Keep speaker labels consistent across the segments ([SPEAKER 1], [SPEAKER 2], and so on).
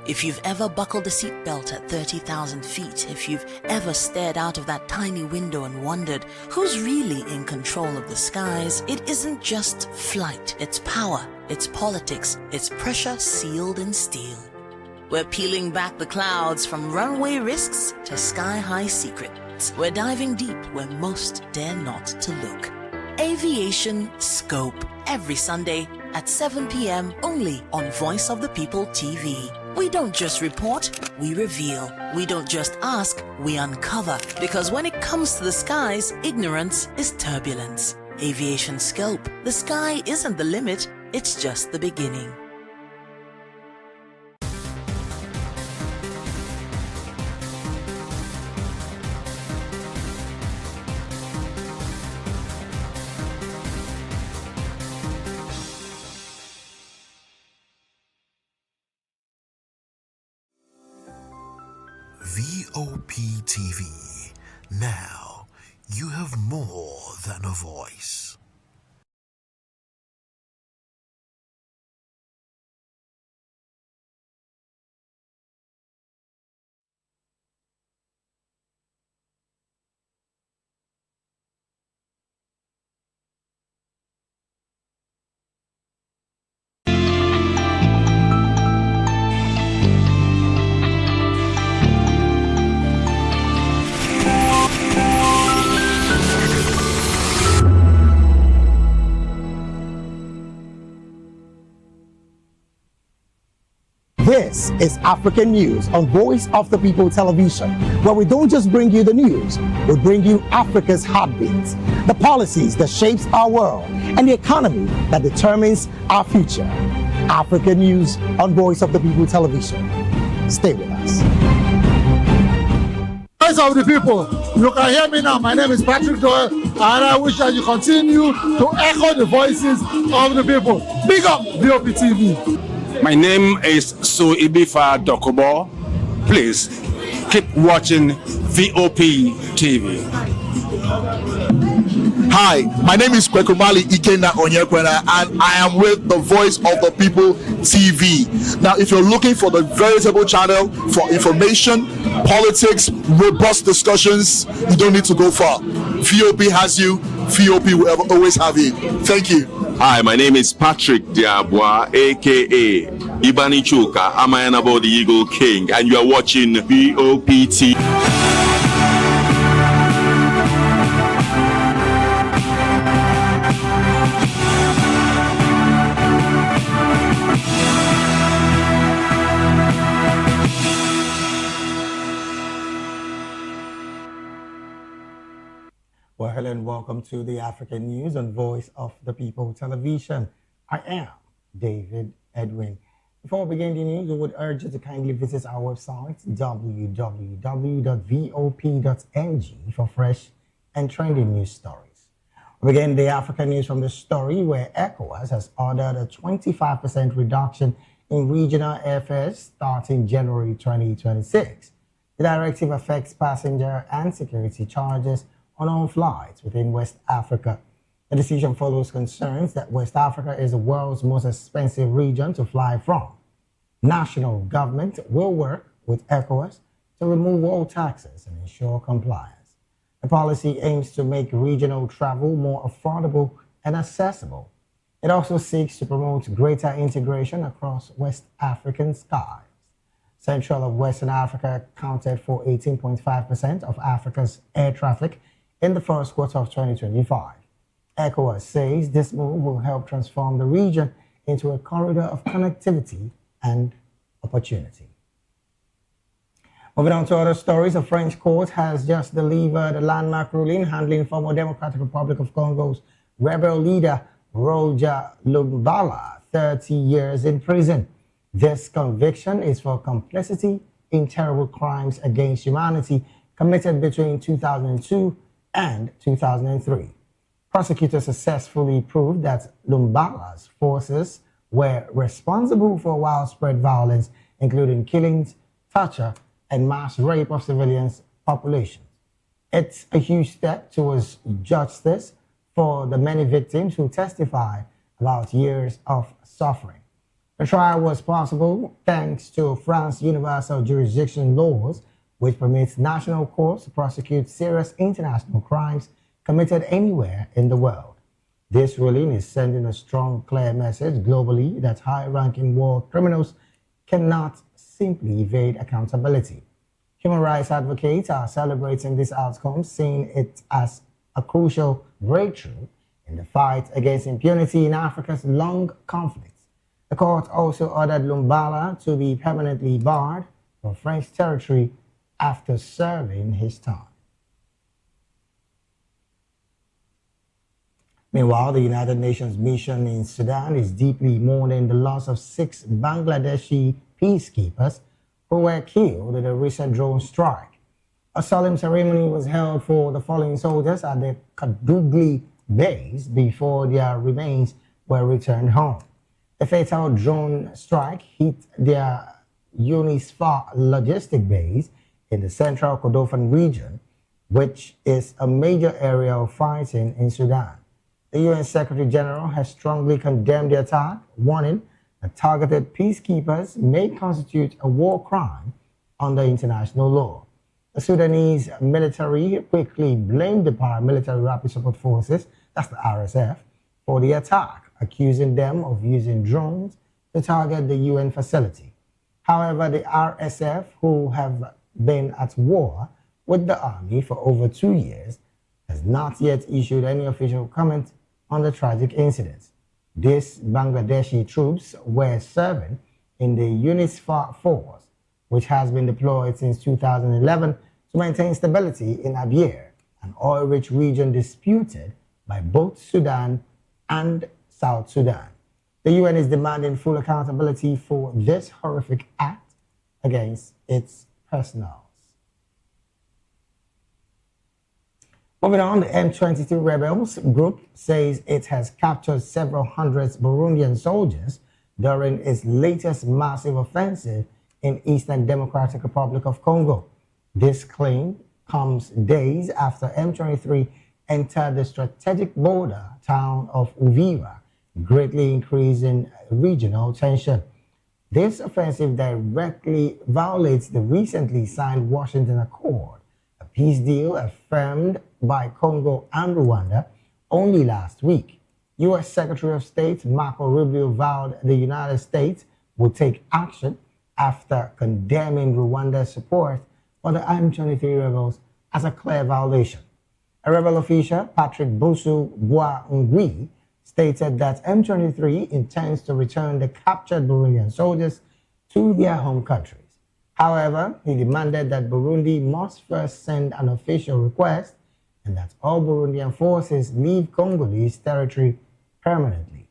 [SPEAKER 1] If you've ever buckled a seatbelt at 30,000 feet, if you've ever stared out of that tiny window and wondered who's really in control of the skies, it isn't just flight, it's power, it's politics, it's pressure sealed in steel. We're peeling back the clouds from runway risks to sky-high secrets. We're diving deep where most dare not to look. Aviation Scope, every Sunday at 7 p.m. only on Voice of the People TV. We don't just report, we reveal. We don't just ask, we uncover. Because when it comes to the skies, ignorance is turbulence. Aviation Scope, the sky isn't the limit, it's just the beginning.
[SPEAKER 2] VOP TV. Now, you have more than a voice.
[SPEAKER 3] This is African News on Voice of the People Television, where we don't just bring you the news, we bring you Africa's heartbeats, the policies that shapes our world, and the economy that determines our future. African News on Voice of the People Television. Stay with us.
[SPEAKER 4] Voice of the People, you can hear me now. My name is Patrick Doyle, and I wish that you continue to echo the voices of the people. Big up VOP TV.
[SPEAKER 5] My name is Suibifa Dokobo. Please keep watching VOP TV.
[SPEAKER 6] Hi, my name is Kwekumali Ikena Onyekwena, and I am with the Voice of the People TV. Now, if you're looking for the veritable channel for information, politics, robust discussions, you don't need to go far. VOP has you. VOP will always have you. Thank you.
[SPEAKER 7] Hi, my name is Patrick Diabwa, aka Ibani Chuka. I'm about the Eagle King, and you are watching VOP TV.
[SPEAKER 3] Well, hello and welcome to the African News on Voice of the People Television. I am David Edwin. Before we begin the news, we would urge you to kindly visit our website, www.vop.ng, for fresh and trending news stories. We begin the African News from the story where Ecowas has ordered a 25% reduction in regional airfares starting January 2026. The directive affects passenger and security charges on all flights within West Africa. The decision follows concerns that West Africa is the world's most expensive region to fly from. National government will work with Ecowas to remove all taxes and ensure compliance. The policy aims to make regional travel more affordable and accessible. It also seeks to promote greater integration across West African skies. Central and Western Africa accounted for 18.5% of Africa's air traffic in the first quarter of 2025. ECOWAS says this move will help transform the region into a corridor of connectivity and opportunity. Moving on to other stories, a French court has just delivered a landmark ruling handling former Democratic Republic of Congo's rebel leader Roger Lumbala 30 years in prison. This conviction is for complicity in terrible crimes against humanity committed between 2002 and 2003. Prosecutors successfully proved that Lumbala's forces were responsible for widespread violence, including killings, torture, and mass rape of civilians populations. It's a huge step towards justice for the many victims who testify about years of suffering. The trial was possible thanks to France's universal jurisdiction laws, which permits national courts to prosecute serious international crimes committed anywhere in the world. This ruling is sending a strong, clear message globally that high-ranking war criminals cannot simply evade accountability. Human rights advocates are celebrating this outcome, seeing it as a crucial breakthrough in the fight against impunity in Africa's long conflicts. The court also ordered Lumbala to be permanently barred from French territory after serving his term. Meanwhile, the United Nations mission in Sudan is deeply mourning the loss of 6 Bangladeshi peacekeepers who were killed in a recent drone strike. A solemn ceremony was held for the fallen soldiers at the Kadugli base before their remains were returned home. The fatal drone strike hit their UNISFA logistic base in the central Kordofan region, which is a major area of fighting in Sudan. The UN Secretary General has strongly condemned the attack, warning that targeted peacekeepers may constitute a war crime under international law. The Sudanese military quickly blamed the Paramilitary Rapid Support Forces, that's the RSF, for the attack, accusing them of using drones to target the UN facility. However, the RSF, who have been at war with the army for over 2 years, has not yet issued any official comment on the tragic incident. These Bangladeshi troops were serving in the UNISFA force, which has been deployed since 2011 to maintain stability in Abyei, an oil-rich region disputed by both Sudan and South Sudan. The UN is demanding full accountability for this horrific act against its personnel. Moving on, the M23 rebels group says it has captured several hundred Burundian soldiers during its latest massive offensive in Eastern Democratic Republic of Congo. This claim comes days after M23 entered the strategic border town of Uvira, greatly increasing regional tension. This offensive directly violates the recently signed Washington Accord, a peace deal affirmed by Congo and Rwanda only last week. U.S. Secretary of State Marco Rubio vowed the United States would take action after condemning Rwanda's support for the M23 rebels as a clear violation. A rebel official, Patrick Busu Bwa-Ngwi, stated that M23 intends to return the captured Burundian soldiers to their home countries. However, he demanded that Burundi must first send an official request and that all Burundian forces leave Congolese territory permanently.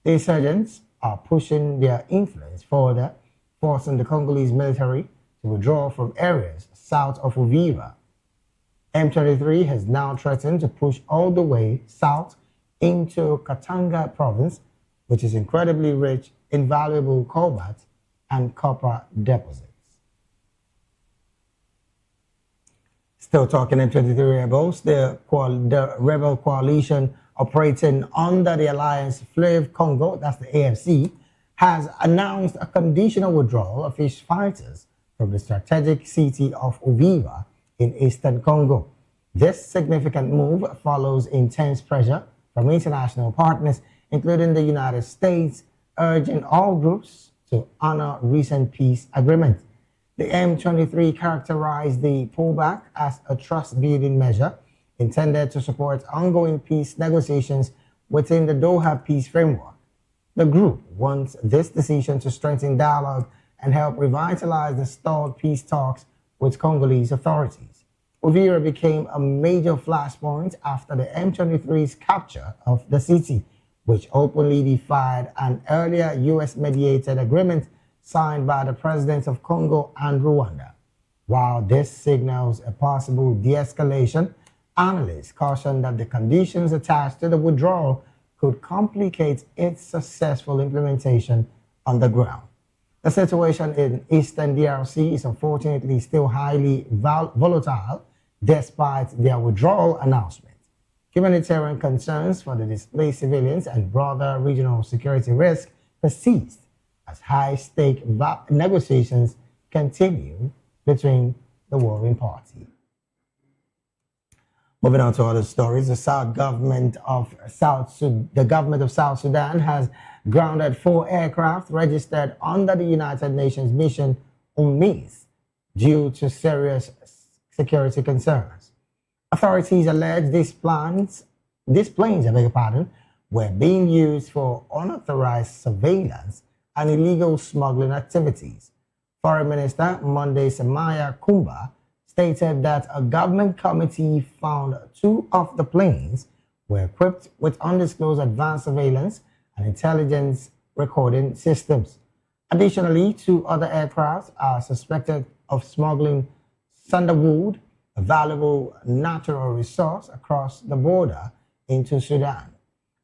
[SPEAKER 3] The insurgents are pushing their influence further, forcing the Congolese military to withdraw from areas south of Uvira. M23 has now threatened to push all the way south into Katanga province, which is incredibly rich in valuable cobalt and copper deposits. Still talking M23 rebels, the rebel coalition operating under the Alliance Fleuve Congo, that's the AFC, has announced a conditional withdrawal of its fighters from the strategic city of Uvira in eastern Congo. This significant move follows intense pressure from international partners, including the United States, urging all groups to honor recent peace agreements. The M23 characterized the pullback as a trust-building measure intended to support ongoing peace negotiations within the Doha peace framework. The group wants this decision to strengthen dialogue and help revitalize the stalled peace talks with Congolese authorities. Uvira became a major flashpoint after the M23's capture of the city, which openly defied an earlier U.S.-mediated agreement signed by the presidents of Congo and Rwanda. While this signals a possible de-escalation, analysts caution that the conditions attached to the withdrawal could complicate its successful implementation on the ground. The situation in Eastern DRC is unfortunately still highly volatile despite their withdrawal announcement. Humanitarian concerns for the displaced civilians and broader regional security risk persist as high-stake negotiations continue between the warring parties. Moving on to other stories, the government of South Sudan has grounded 4 aircraft registered under the United Nations mission UNMISS due to serious security concerns. Authorities allege these planes, were being used for unauthorized surveillance and illegal smuggling activities. Foreign Minister Monday Samaya Kumba stated that a government committee found 2 of the planes were equipped with undisclosed advanced surveillance and intelligence recording systems. Additionally, 2 other aircraft are suspected of smuggling sandalwood, a valuable natural resource, across the border into Sudan.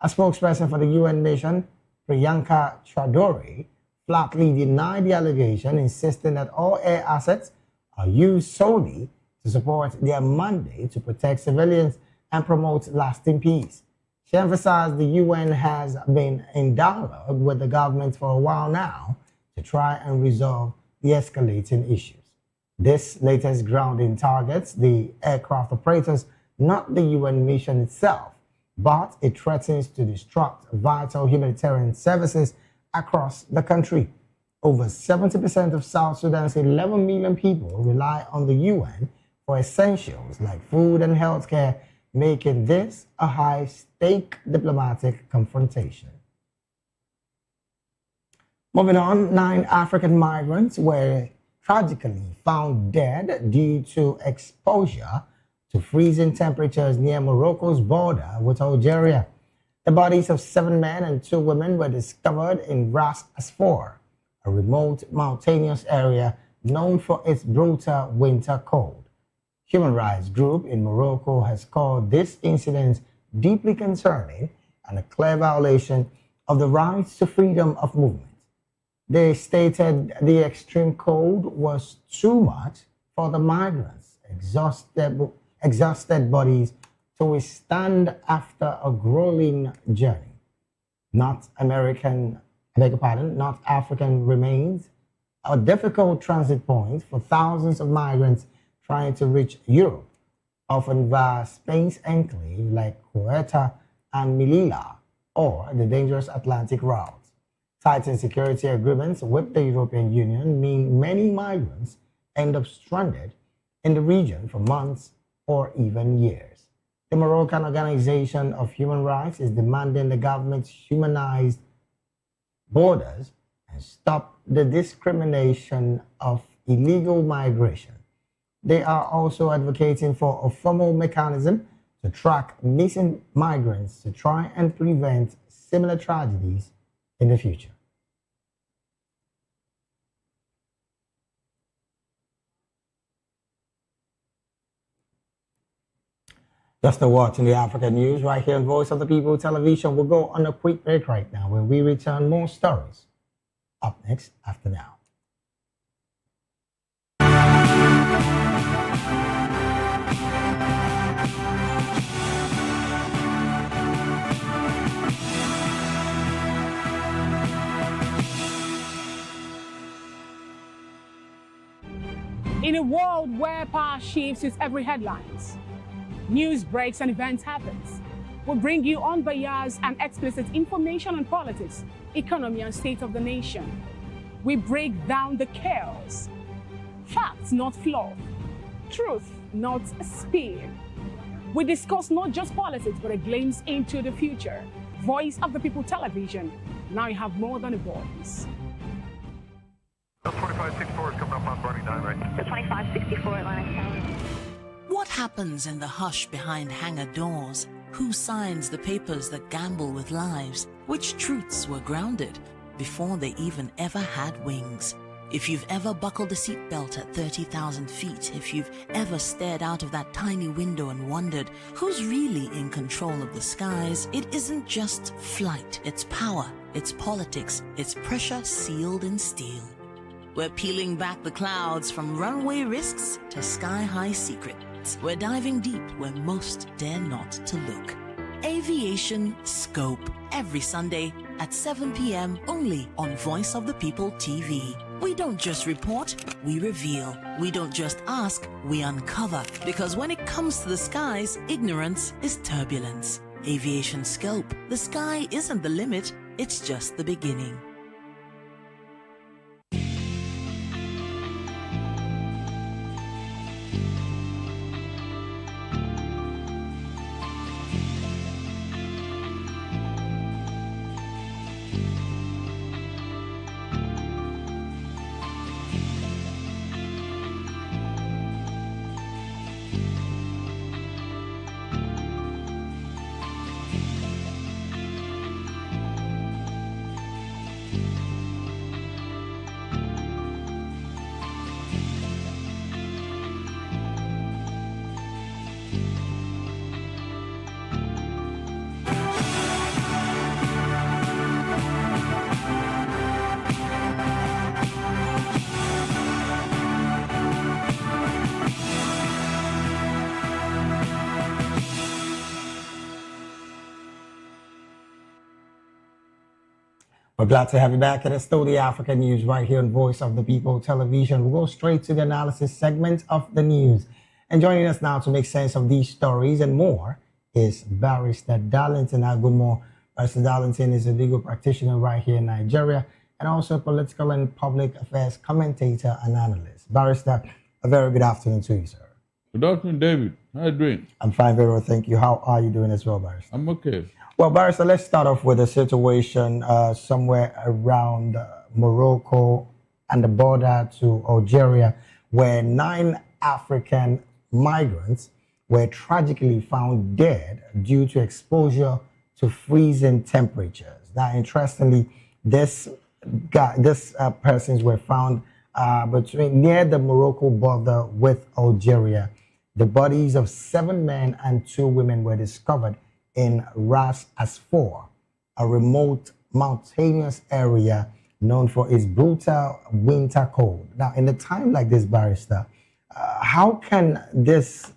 [SPEAKER 3] A spokesperson for the UN mission, Priyanka Chaudhary, flatly denied the allegation, insisting that all air assets are used solely to support their mandate to protect civilians and promote lasting peace. She emphasized the UN has been in dialogue with the government for a while now to try and resolve the escalating issues. This latest grounding targets the aircraft operators, not the UN mission itself, but it threatens to disrupt vital humanitarian services across the country. Over 70% of South Sudan's 11 million people rely on the UN for essentials like food and healthcare, making this a high-stake diplomatic confrontation. Moving on, 9 African migrants were tragically found dead due to exposure to freezing temperatures near Morocco's border with Algeria. The bodies of 7 men and 2 women were discovered in Ras Asfor, a remote mountainous area known for its brutal winter cold. Human rights group in Morocco has called this incident deeply concerning and a clear violation of the rights to freedom of movement. They stated the extreme cold was too much for the migrants' exhausted bodies to withstand after a grueling journey. North African remains a difficult transit point for thousands of migrants trying to reach Europe, often via Spain's enclave like Ceuta and Melilla, or the dangerous Atlantic route. Tightened security agreements with the European Union mean many migrants end up stranded in the region for months or even years. The Moroccan Organization of Human Rights is demanding the government humanize borders and stop the discrimination of illegal migration. They are also advocating for a formal mechanism to track missing migrants to try and prevent similar tragedies in the future. Just watching the African news right here on Voice of the People Television. We'll go on a quick break right now. When we return, more stories up next after now.
[SPEAKER 8] In a world where power shifts with every headlines, news breaks and events happens, we bring you unbiased and explicit information on politics, economy, and state of the nation. We break down the chaos. Facts, not fluff. Truth, not spin. We discuss not just politics, but a glimpse into the future. Voice of the People Television. Now you have more than a voice.
[SPEAKER 9] 2564 is coming up on Barney 9, right?
[SPEAKER 10] The 2564 Atlantic Tower.
[SPEAKER 1] What happens in the hush behind hangar doors? Who signs the papers that gamble with lives? Which truths were grounded before they even ever had wings? If you've ever buckled a seatbelt at 30,000 feet, if you've ever stared out of that tiny window and wondered who's really in control of the skies, it isn't just flight, it's power, it's politics, it's pressure sealed in steel. We're peeling back the clouds from runway risks to sky-high secrets. We're diving deep where most dare not to look. Aviation Scope, every Sunday at 7 p.m. only on Voice of the People TV. We don't just report, we reveal. We don't just ask, we uncover. Because when it comes to the skies, ignorance is turbulence. Aviation scope. The sky isn't the limit, it's just the beginning.
[SPEAKER 3] We're glad to have you back. It is still the African News right here on Voice of the People Television. We'll go straight to the analysis segment of the news. And joining us now to make sense of these stories and more is Barrister Darlington Agumor. Barrister Darlington is a legal practitioner right here in Nigeria and also a political and public affairs commentator and analyst. Barrister, a very good afternoon to you, sir.
[SPEAKER 11] Good afternoon, David. How are you doing?
[SPEAKER 3] I'm fine, very well, thank you. How are you doing as well, Barrister?
[SPEAKER 11] I'm okay.
[SPEAKER 3] Well, Barrister, let's start off with a situation somewhere around Morocco and the border to Algeria, where 9 African migrants were tragically found dead due to exposure to freezing temperatures. Now, interestingly, these persons were found near the Morocco border with Algeria. The bodies of 7 men and 2 women were discovered in Ras Asfor, a remote mountainous area known for its brutal winter cold. Now, in a time like this, Barrister, how can this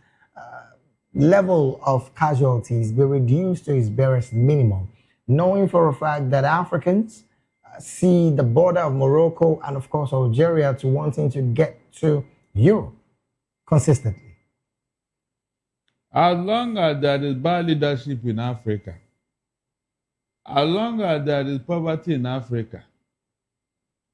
[SPEAKER 3] level of casualties be reduced to its barest minimum, knowing for a fact that Africans see the border of Morocco and, of course, Algeria to wanting to get to Europe consistently?
[SPEAKER 11] As long as there is bad leadership in Africa, as long as there is poverty in Africa,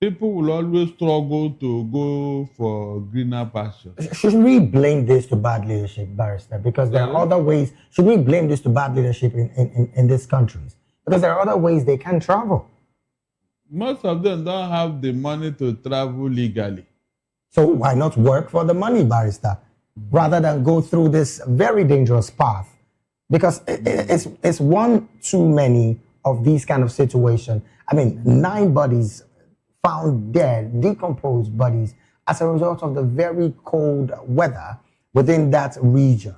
[SPEAKER 11] people will always struggle to go for greener pastures.
[SPEAKER 3] Should we blame this to bad leadership, Barrister? Because there are other ways. Should we blame this to bad leadership in these countries? Because there are other ways they can travel.
[SPEAKER 11] Most of them don't have the money to travel legally.
[SPEAKER 3] So why not work for the money, Barrister, rather than go through this very dangerous path? Because it's one too many of these kind of situations. I mean, 9 bodies found dead, decomposed bodies as a result of the very cold weather within that region.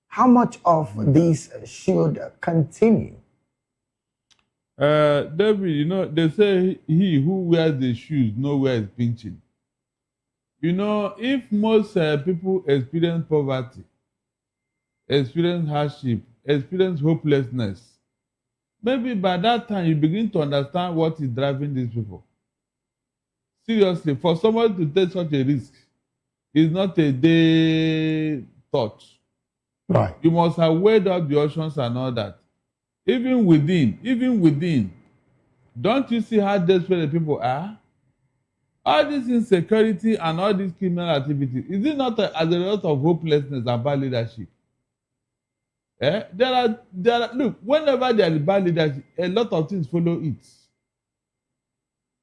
[SPEAKER 3] How much of these should continue?
[SPEAKER 11] David, you know, they say he who wears the shoes knows where it's pinching. You know, if most people experience poverty, experience hardship, experience hopelessness, maybe by that time you begin to understand what is driving these people. Seriously, for somebody to take such a risk is not a day thought.
[SPEAKER 3] Right.
[SPEAKER 11] You must have weighed up the options and all that. Even within, don't you see how desperate the people are? All this insecurity and all this criminal activity, is it not as a result of hopelessness and bad leadership? There are look, whenever there is bad leadership, a lot of things follow it.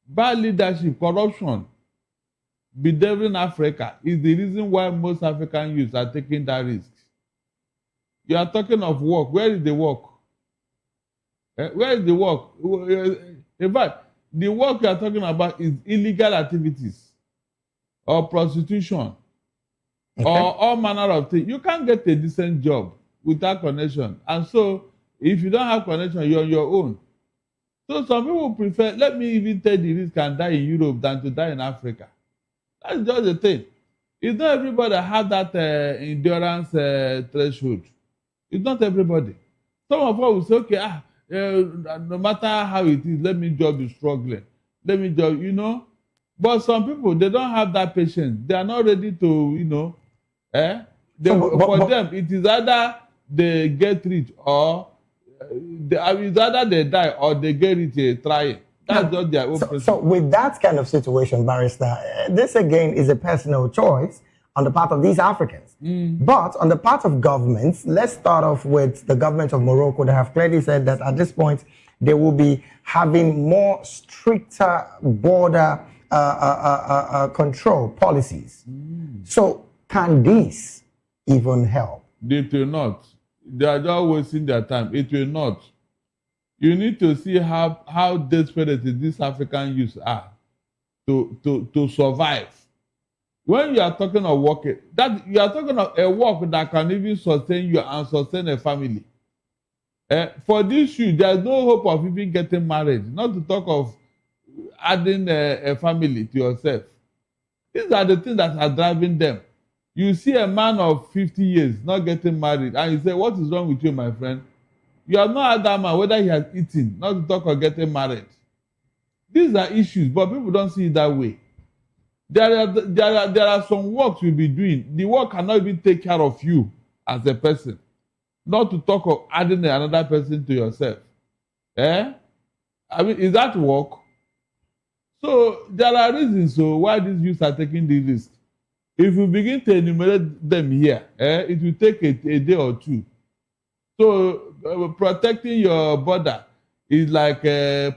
[SPEAKER 11] Bad leadership, corruption, bedeviling Africa is the reason why most African youths are taking that risk. You are talking of work. Where is the work? Where is the work? In fact, the work you are talking about is illegal activities or prostitution or all manner of things. You can't get a decent job without connection. And so, if you don't have connection, you're on your own. So some people prefer, let me even take the risk and die in Europe than to die in Africa. That's just the thing. It's not everybody that have that endurance threshold. It's not everybody. Some of us will say, okay, No matter how it is, let me just be struggling. Let me just, But some people, they don't have that patience. They are not ready to, for them, it is either they get rich or it's either they die or they get rich trying. That's just their own principle.
[SPEAKER 3] So with that kind of situation, Barrister, this again is a personal choice on the part of these Africans. But on the part of governments, let's start off with the government of Morocco. They have clearly said that at this point, they will be having more stricter border control policies. So can this even help?
[SPEAKER 11] It will not. They are just wasting their time. It will not. You need to see how desperate these African youths are to survive. When you are talking of working, that you are talking of a work that can even sustain you and sustain a family. For this youth, there is no hope of even getting married, not to talk of adding a family to yourself. These are the things that are driving them. You see a man of 50 years not getting married, and you say, what is wrong with you, my friend? You have not had that man, whether he has eaten, not to talk of getting married. These are issues, but people don't see it that way. There are some works you'll be doing. The work cannot even take care of you as a person, not to talk of adding another person to yourself. I mean, is that work? So there are reasons why these youths are taking the risk. If you begin to enumerate them here, it will take a day or two. So protecting your border is like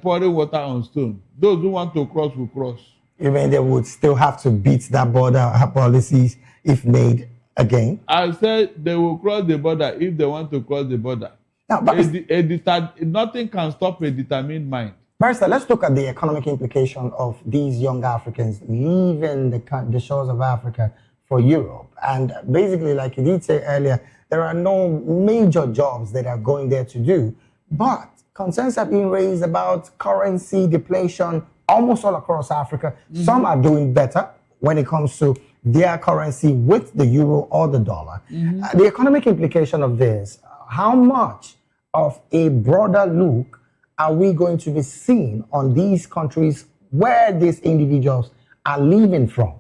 [SPEAKER 11] pouring water on stone. Those who want to cross will cross.
[SPEAKER 3] You mean they would still have to beat that border policies if made again?
[SPEAKER 11] I said they will cross the border if they want to cross the border.
[SPEAKER 3] Now,
[SPEAKER 11] nothing can stop a determined mind.
[SPEAKER 3] Barrister, let's look at the economic implication of these young Africans leaving the shores of Africa for Europe. And basically, like you did say earlier, there are no major jobs that are going there to do. But concerns have been raised about currency deflation almost all across Africa. Some are doing better when it comes to their currency with the euro or the dollar. The economic implication of this, how much of a broader look are we going to be seeing on these countries where these individuals are leaving from?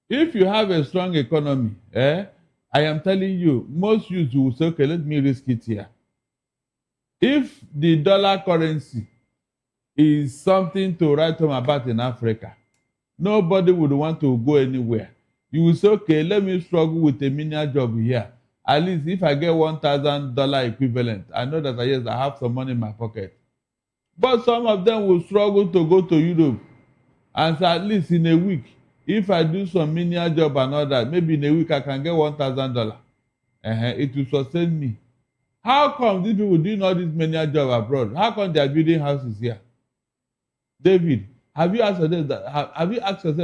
[SPEAKER 11] If you have a strong economy, I am telling you, most youths will say, okay, let me risk it here. If the dollar currency is something to write home about in Africa, nobody would want to go anywhere. You will say, okay, let me struggle with a menial job here. At least if I get $1,000 equivalent, I know that yes, I have some money in my pocket. But some of them will struggle to go to Europe. And so at least in a week, if I do some menial job and all that, maybe in a week I can get $1,000. It will sustain me. How come these people doing all this menial job abroad? How come they are building houses here? David, have you asked yourself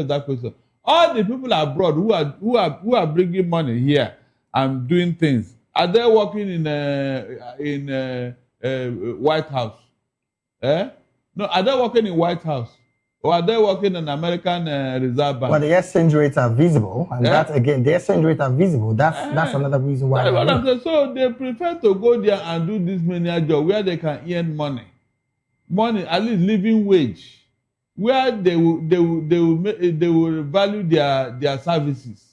[SPEAKER 11] that question? All the people abroad who are bringing money here and doing things, are they working in White House? No, are they working in White House? Or are they working in American Reserve Bank?
[SPEAKER 3] Well, the exchange rates are visible, and that again, the exchange rates are visible. That's another reason why.
[SPEAKER 11] That's what I'm saying. So they prefer to go there and do this menial job where they can earn money, at least living wage, where they will value their services.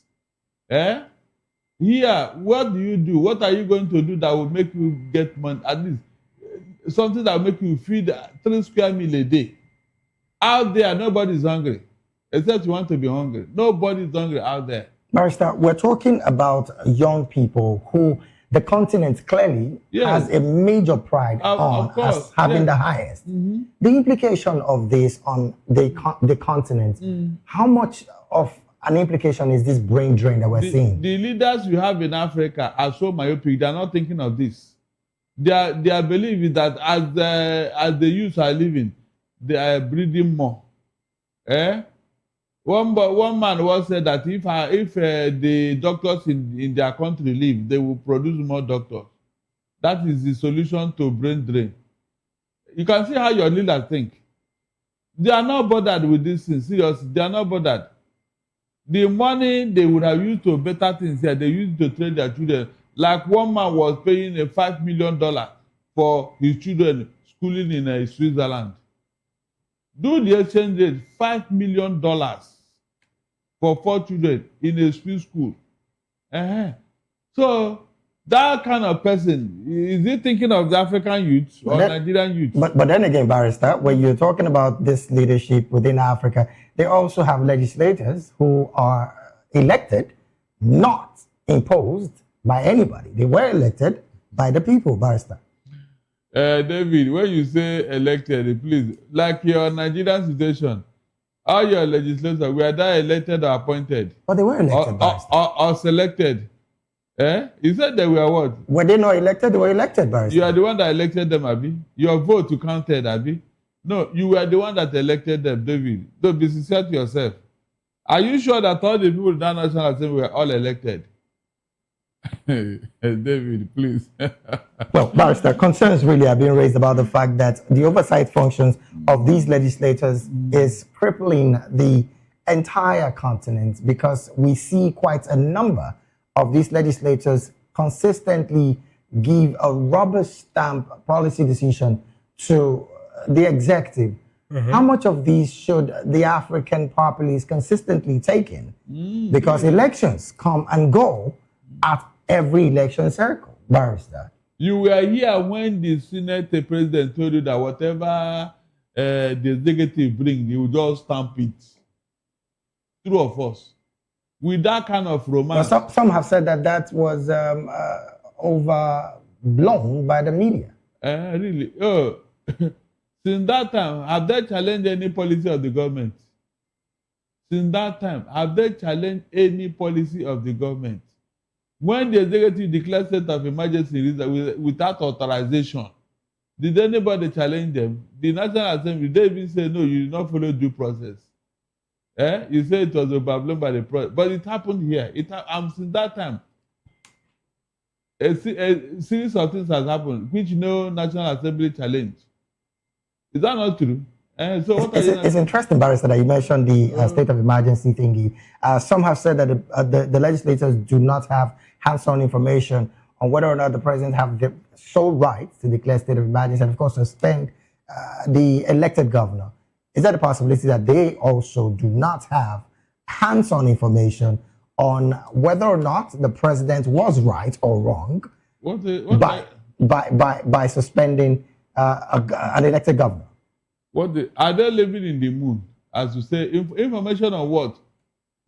[SPEAKER 11] Here, what do you do? What are you going to do that will make you get money? At least something that will make you feed 3 square meals a day. Out there, nobody is hungry, except you want to be hungry. Nobody is hungry out there.
[SPEAKER 3] Barrister, we're talking about young people who the continent clearly has a major pride on as having the highest. The implication of this on the continent, how much of an implication is this brain drain that we're seeing?
[SPEAKER 11] The leaders we have in Africa are so myopic, they're not thinking of this. Their belief is that as the youth are living, they are breeding more. One man once said that if the doctors in their country leave, they will produce more doctors. That is the solution to brain drain. You can see how your leaders think. They are not bothered with this thing. Seriously, they are not bothered. The money they would have used to better things here, they used to train their children. Like one man was paying $5 million for his children schooling in Switzerland. Do the exchange rate $5 million for 4 children in a Swiss school. So that kind of person, is he thinking of the African youth or Nigerian youth?
[SPEAKER 3] But then again, Barrister, when you're talking about this leadership within Africa, they also have legislators who are elected, not imposed by anybody. They were elected by the people, Barrister.
[SPEAKER 11] David, when you say elected, please, like your Nigerian situation, all your legislators, were they elected or appointed?
[SPEAKER 3] But they were elected,
[SPEAKER 11] or selected. You said they were what?
[SPEAKER 3] Were they not elected? They were elected, Barrister.
[SPEAKER 11] You are the one that elected them, Abi. Your vote to counted, Abi. No, you were the one that elected them, David. Don't be sincere to yourself. Are you sure that all the people in that National Assembly were all elected? David, please.
[SPEAKER 3] Well, Barrister, concerns really are being raised about the fact that the oversight functions of these legislators is crippling the entire continent, because we see quite a number of these legislators consistently give a rubber stamp policy decision to the executive. How much of these should the African populace consistently take in? Because elections come and go at every election circle, Barrister.
[SPEAKER 11] You were here when the Senate president told you that whatever the executive brings, he will just stamp it. True or false? With that kind of romance.
[SPEAKER 3] Well, some have said that that was overblown by the media.
[SPEAKER 11] Really? Oh. Since that time, have they challenged any policy of the government? Since that time, have they challenged any policy of the government? When the executive declared state of emergency without authorization, did anybody challenge them? The National Assembly, they even say, no, you did not follow due process. You say it was overblown by the process. But it happened here. Since that time, a series of things has happened, which no National Assembly challenged. Is that not true? So what
[SPEAKER 3] it's interesting, Barrister, that you mentioned the state of emergency thingy. Some have said that the legislators do not have hands-on information on whether or not the president have the sole right to declare state of emergency and, of course, suspend the elected governor. Is that a possibility that they also do not have hands-on information on whether or not the president was right or wrong by suspending an elected governor?
[SPEAKER 11] Are they living in the moon? As you say, information on what?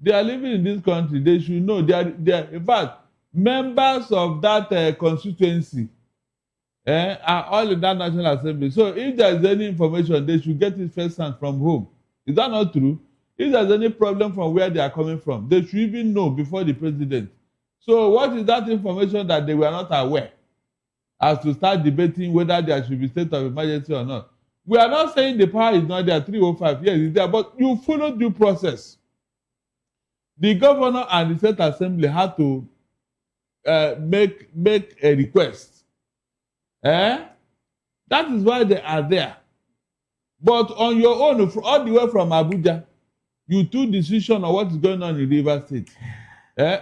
[SPEAKER 11] They are living in this country. They should know. They are in fact, members of that constituency are all in that National Assembly. So if there is any information, they should get it first hand from home. Is that not true? If there's any problem from where they are coming from, they should even know before the president. So what is that information that they were not aware as to start debating whether there should be state of emergency or not? We are not saying the power is not there, 305, yes, it's there, but you follow due process. The governor and the state assembly had to make a request. That is why they are there. But on your own, all the way from Abuja, you took decision on what is going on in Rivers State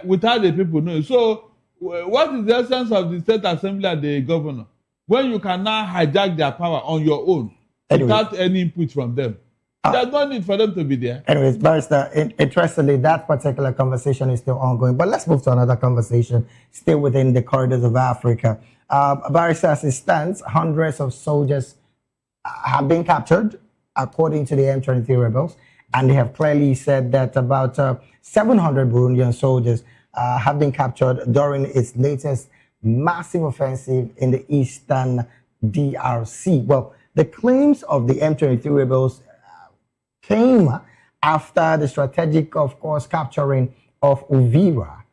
[SPEAKER 11] without the people knowing. So what is the essence of the state assembly and the governor when you can now hijack their power on your own without any input from them? There's no need for them to be there.
[SPEAKER 3] Anyways, Barrister, interestingly, that particular conversation is still ongoing. But let's move to another conversation, still within the corridors of Africa. Barrister, as it stands, hundreds of soldiers have been captured, according to the M23 rebels. And they have clearly said that about 700 Burundian soldiers have been captured during its latest massive offensive in the eastern DRC. Well, the claims of the M23 rebels came after the strategic, of course, capturing of Uvira,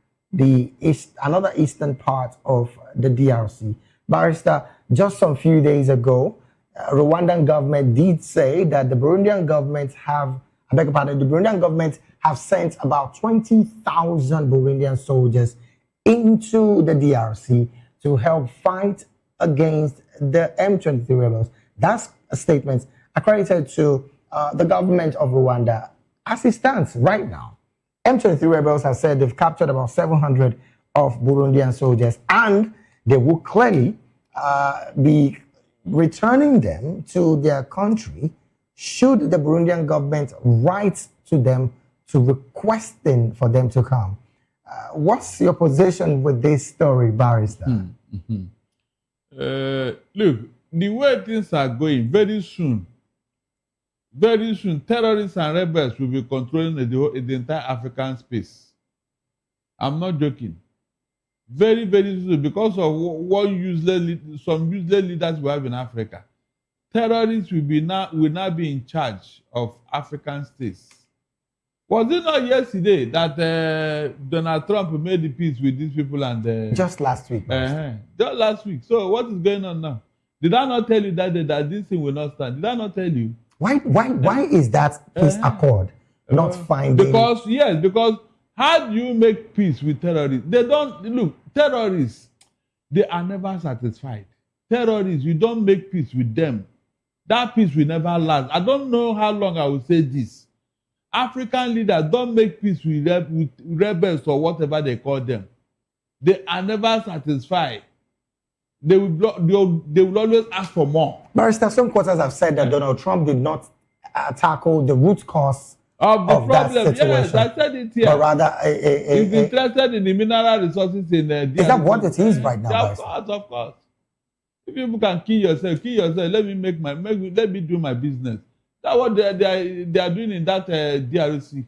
[SPEAKER 3] another eastern part of the DRC. Barrister, just some few days ago, Rwandan government did say that the Burundian government the Burundian government have sent about 20,000 Burundian soldiers into the DRC to help fight against the M23 rebels. That's a statement accredited to the government of Rwanda as it stands right now. M23 rebels have said they've captured about 700 of Burundian soldiers, and they will clearly be returning them to their country should the Burundian government write to them to requesting for them to come. What's your position with this story, Barrister?
[SPEAKER 11] Look, the way things are going, very soon, terrorists and rebels will be controlling the entire African space. I'm not joking. Very, very soon, because of some useless leaders we have in Africa, terrorists will now be in charge of African states. Was it not yesterday that Donald Trump made the peace with these people and
[SPEAKER 3] just last week?
[SPEAKER 11] Just last week. So what is going on now? Did I not tell you that this thing will not stand? Did I not tell you?
[SPEAKER 3] Why is that peace accord not finding?
[SPEAKER 11] Because how do you make peace with terrorists? They don't look. Terrorists, they are never satisfied. Terrorists, you don't make peace with them. That peace will never last. I don't know how long I will say this. African leaders don't make peace with rebels or whatever they call them. They are never satisfied. They will always ask for more.
[SPEAKER 3] Barrister, some quarters have said that Donald Trump did not tackle the root cause
[SPEAKER 11] of the problem.
[SPEAKER 3] That situation.
[SPEAKER 11] Yes, I said it here.
[SPEAKER 3] But rather,
[SPEAKER 11] he's interested in the mineral resources in the.
[SPEAKER 3] Is that what it is right now?
[SPEAKER 11] Of course. If people can kill yourself. Let me do my business. That's what they are doing in that DRC.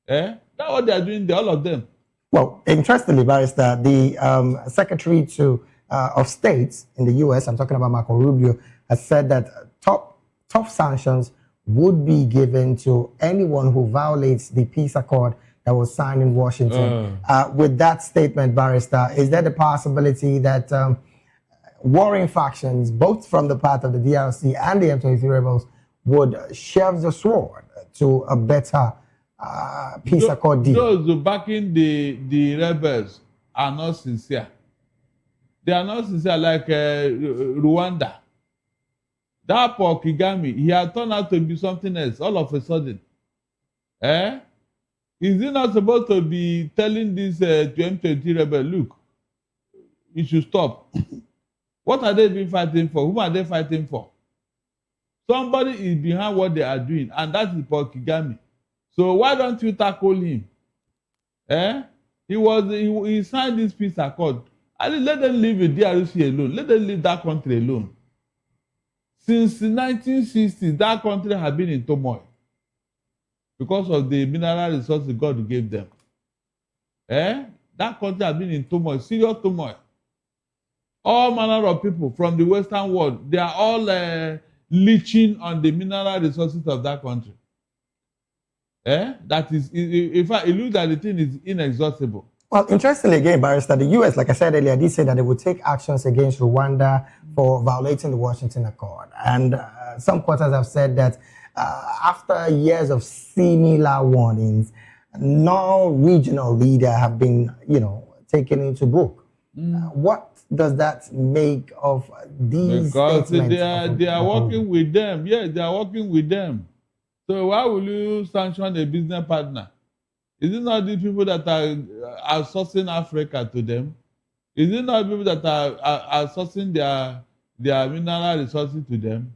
[SPEAKER 11] That's what they are doing. All of them.
[SPEAKER 3] Well, interestingly, Barrister, the Secretary of State in the U.S., I'm talking about Marco Rubio, has said that tough sanctions would be given to anyone who violates the peace accord that was signed in Washington. With that statement, Barrister, is there the possibility that warring factions, both from the part of the DRC and the M23 rebels, would sheathe the sword to a better peace accord deal?
[SPEAKER 11] Those backing the rebels are not sincere. They are not sincere like Rwanda. That Paul Kagame, he had turned out to be something else all of a sudden. Is he not supposed to be telling this to M23 rebel, look, you should stop? What are they been fighting for? Whom are they fighting for? Somebody is behind what they are doing, and that is Paul Kagame. So why don't you tackle him? He signed this peace accord. Let them leave the DRC alone. Let them leave that country alone. Since the 1960s, that country has been in turmoil because of the mineral resources God gave them. That country has been in turmoil, serious turmoil. All manner of people from the Western world, they are all leeching on the mineral resources of that country. That is, in fact, it looks like the thing is inexhaustible.
[SPEAKER 3] Well, interestingly, again, Barrister, the U.S., like I said earlier, did say that they would take actions against Rwanda for violating the Washington Accord. And some quarters have said that after years of similar warnings, no regional leader have been, taken into book. What does that make of these
[SPEAKER 11] statements?
[SPEAKER 3] Because
[SPEAKER 11] they are working with them. Yes, they are working with them. So why will you sanction a business partner? Is it not the people that are sourcing Africa to them? Is it not people that are sourcing their mineral resources to them?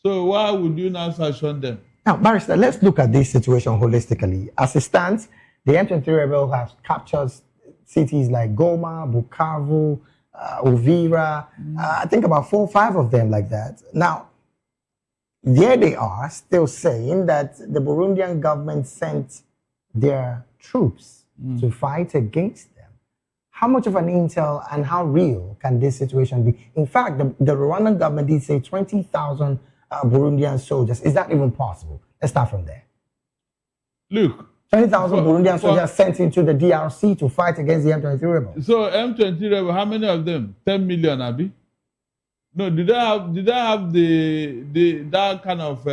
[SPEAKER 11] So why would you not sanction them?
[SPEAKER 3] Now, Barrister, let's look at this situation holistically. As it stands, the M23 rebels have captured cities like Goma, Bukavu, Uvira, I think about 4 or 5 of them like that. Now, there they are still saying that the Burundian government sent their troops to fight against them. How much of an intel and how real can this situation be? In fact, the Rwandan government did say 20,000 Burundian soldiers. Is that even possible? Let's start from there.
[SPEAKER 11] Look,
[SPEAKER 3] 20,000 Burundian soldiers sent into the DRC to fight against the M23 rebels.
[SPEAKER 11] So M23 rebels, how many of them? 10 million, Abi? No, did they have that kind of